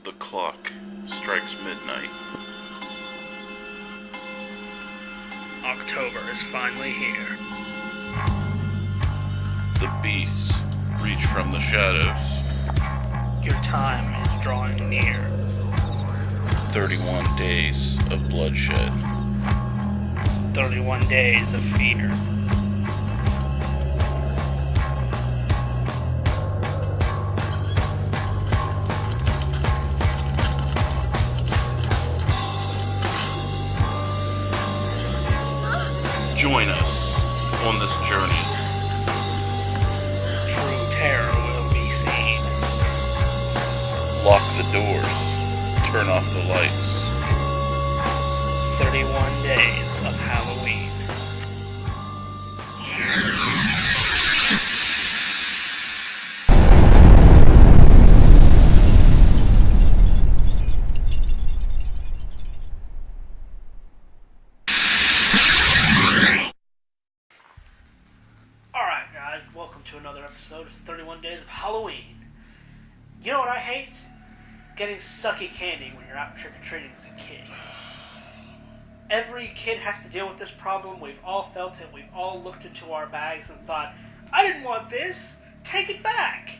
The clock strikes midnight. October is finally here. The beasts reach from the shadows. Your time is drawing near. 31 days of bloodshed. 31 days of fear. Join us on this journey. True terror will be seen. Lock the doors. Turn off the lights. 31 days of Halloween. Alright guys, welcome to another episode of 31 Days of Halloween. You know what I hate? Getting sucky candy when you're out trick-or-treating as a kid. Every kid has to deal with this problem. We've all felt it. We've all looked into our bags and thought, I didn't want this. Take it back.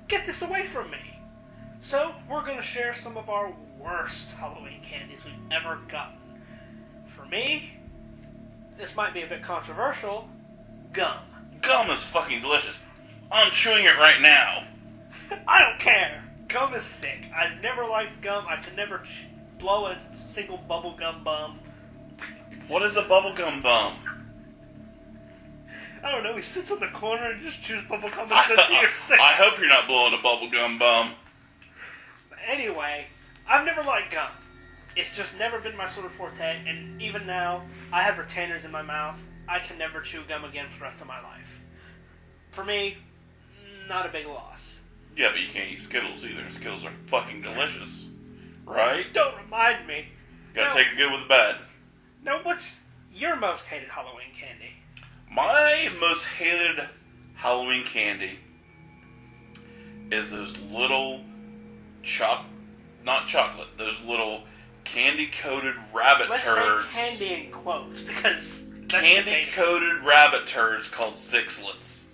Get this away from me. So, we're going to share some of our worst Halloween candies we've ever gotten. For me, this might be a bit controversial, gum. Gum is fucking delicious. I'm chewing it right now. I don't care. Gum is sick. I've never liked gum. I could never blow a single bubblegum bum. What is a bubblegum bum? I don't know. He sits in the corner and just chews bubblegum and says, "Here, stick." I hope you're not blowing a bubblegum bum. Anyway, I've never liked gum. It's just never been my sort of forte, and even now, I have retainers in my mouth. I can never chew gum again for the rest of my life. For me, not a big loss. Yeah, but you can't eat Skittles either. Skittles are fucking delicious. Right? Don't remind me. Gotta take the good with the bad. Now, what's your most hated Halloween candy? My most hated Halloween candy is those little not chocolate, those little candy-coated rabbit Let's turds. say candy in quotes, because Candy-coated rabbit turds called Sixlets.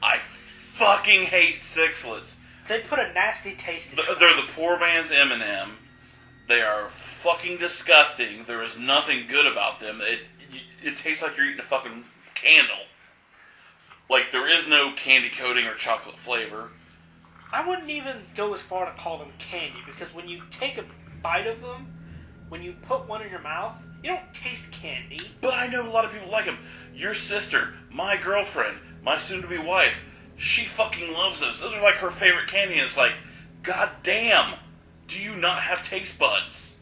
I fucking hate Sixlets. They put a nasty taste in it. They're the poor man's M&M. They are fucking disgusting. There is nothing good about them. It tastes like you're eating a fucking candle. Like, there is no candy coating or chocolate flavor. I wouldn't even go as far to call them candy, because when you take a bite of them, when you put one in your mouth, you don't taste candy. But I know a lot of people like them. Your sister, my girlfriend, my soon-to-be wife, she fucking loves those. Those are like her favorite candy, and it's like, god damn, do you not have taste buds?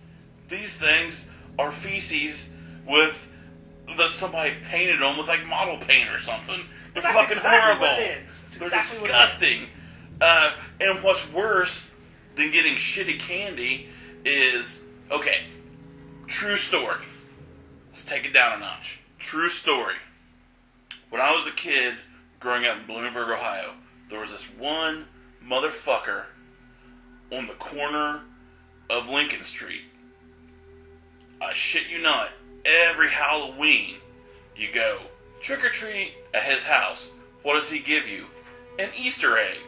These things are feces that somebody painted on with like model paint or something. They're fucking horrible. What it is. They're disgusting. And what's worse than getting shitty candy is, okay, true story. Let's take it down a notch. True story. When I was a kid, growing up in Bloomingburg, Ohio, there was this one motherfucker on the corner of Lincoln Street. I shit you not, every Halloween, you go trick-or-treat at his house. What does he give you? An Easter egg.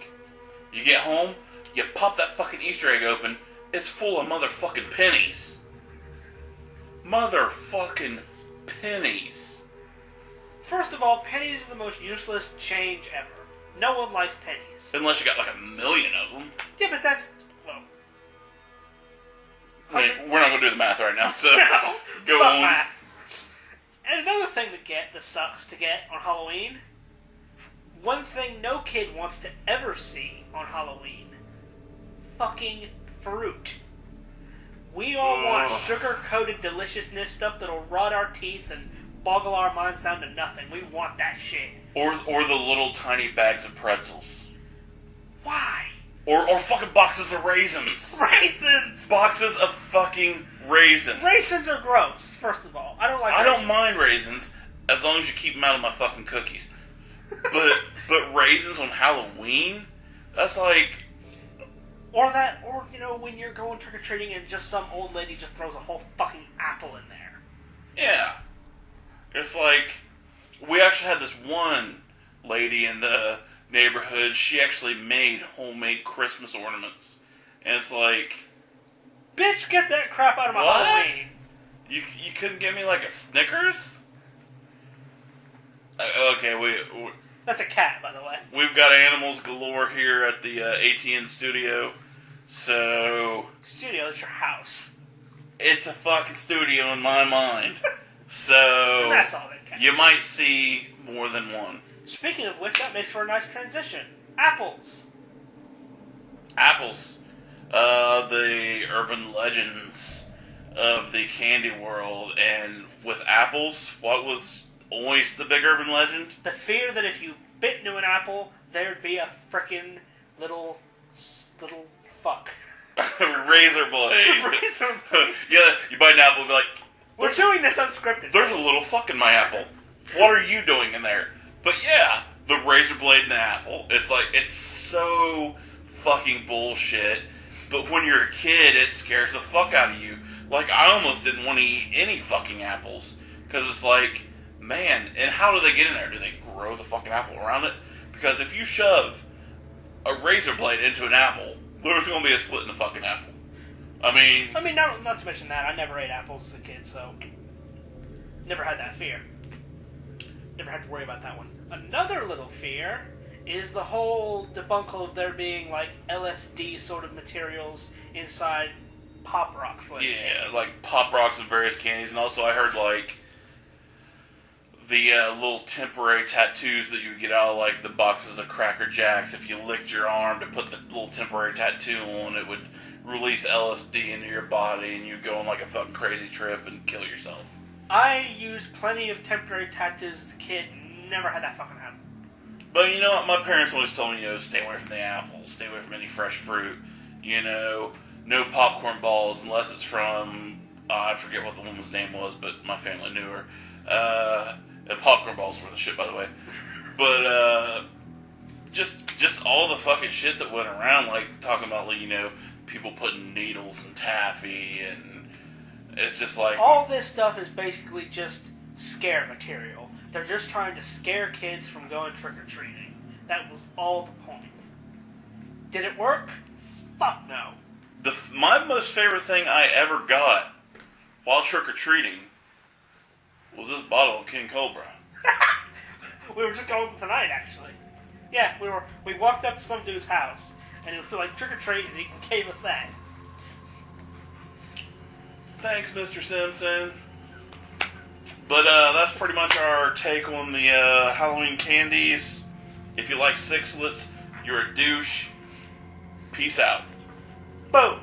You get home, you pop that fucking Easter egg open, it's full of motherfucking pennies. Motherfucking pennies. First of all, pennies are the most useless change ever. No one likes pennies. Unless you got like a million of them. Yeah, but that's, well... Wait, we're not going to do the math right now, so No, go fuck on. math. And another thing that sucks to get on Halloween, one thing no kid wants to ever see on Halloween, fucking fruit. We all want sugar-coated deliciousness, stuff that'll rot our teeth and boggle our minds down to nothing. We want that shit. Or the little tiny bags of pretzels. Why? Or fucking boxes of raisins. Raisins! Boxes of fucking raisins. Raisins are gross, first of all. I don't like I raisins. don't mind raisins as long as you keep them out of my fucking cookies. But raisins on Halloween? That's like... Or that, or, when you're going trick-or-treating and just some old lady just throws a whole fucking apple in there. Yeah. It's like, we actually had this one lady in the neighborhood, she actually made homemade Christmas ornaments. And it's like... Bitch, get that crap out of my what? Halloween. You couldn't get me like a Snickers? Okay, That's a cat, by the way. we've got animals galore here at the ATN studio. So... Studio is your house. it's a fucking studio in my mind. So... And that's all they can. you might see more than one. Speaking of which, that makes for a nice transition. Apples. Apples. The urban legends of the candy world. And with apples, what was always the big urban legend? The fear that if you bit into an apple, there'd be a frickin' little fuck. Razor blade. Razor blade. Yeah, you bite an apple and be like, We're doing this unscripted. there's a little fuck in my apple. What are you doing in there? But yeah, the razor blade and the apple. It's like, it's so fucking bullshit. But when you're a kid, it scares the fuck out of you. Like, I almost didn't want to eat any fucking apples. Because it's like, man, and how do they get in there? Do they grow the fucking apple around it? Because if you shove a razor blade into an apple, there's going to be a slit in the fucking apple. I mean, not to mention that, I never ate apples as a kid, so... never had that fear. Never had to worry about that one. Another little fear is the whole debacle of there being, like, LSD sort of materials inside Pop Rock flavor. yeah, like Pop Rocks and various candies. And also I heard, like, the little temporary tattoos that you would get out of, like, the boxes of Cracker Jacks. If you licked your arm to put the little temporary tattoo on, it would release LSD into your body and you'd go on, like, a fucking crazy trip and kill yourself. I used plenty of temporary tattoos as a kid, never had that fucking happen. But you know what? My parents always told me, stay away from the apples, stay away from any fresh fruit. No popcorn balls unless it's from, I forget what the woman's name was, but my family knew her. The popcorn balls were the shit, by the way. But, just all the fucking shit that went around, like, talking about, like, people putting needles in taffy, and it's just like... all this stuff is basically just scare material. They're just trying to scare kids from going trick-or-treating. That was all the point. Did it work? Fuck no. My most favorite thing I ever got while trick-or-treating was this bottle of King Cobra. We were just going tonight, actually. Yeah, we walked up to some dude's house, and it was like trick-or-treat, and he gave us that. Thanks, Mr. Simpson. But that's pretty much our take on the Halloween candies. If you like sixlets, you're a douche. Peace out. Boom.